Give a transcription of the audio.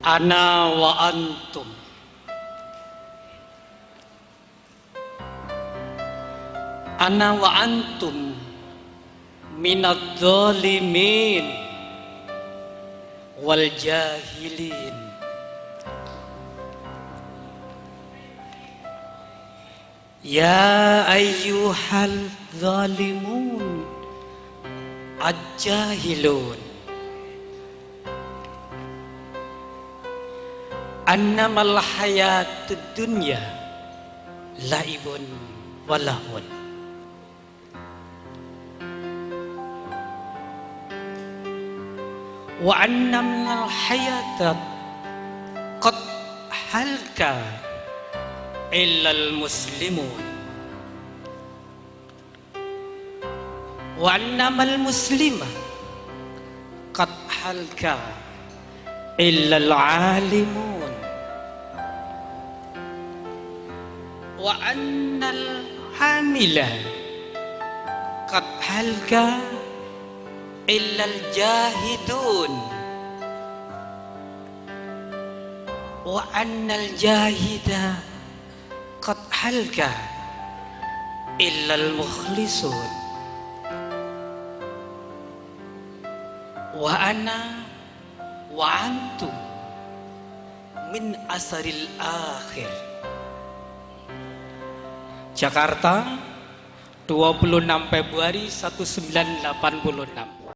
Ana wa antum Ana wa antum minadh dhalimin wal jahilin. Ya ayyuhal zalimun ajjahilun annamal hayatud dunya laibun walahun. Wa annamal hayata qad halka illal muslimun wa annamal muslima qad halka illal alimun wa annal hamila qad halka illal jahidun wa annal jahida qad halka illal mukhlisun wa ana wa antum min asaril akhir. Jakarta, 26 Februari 1986.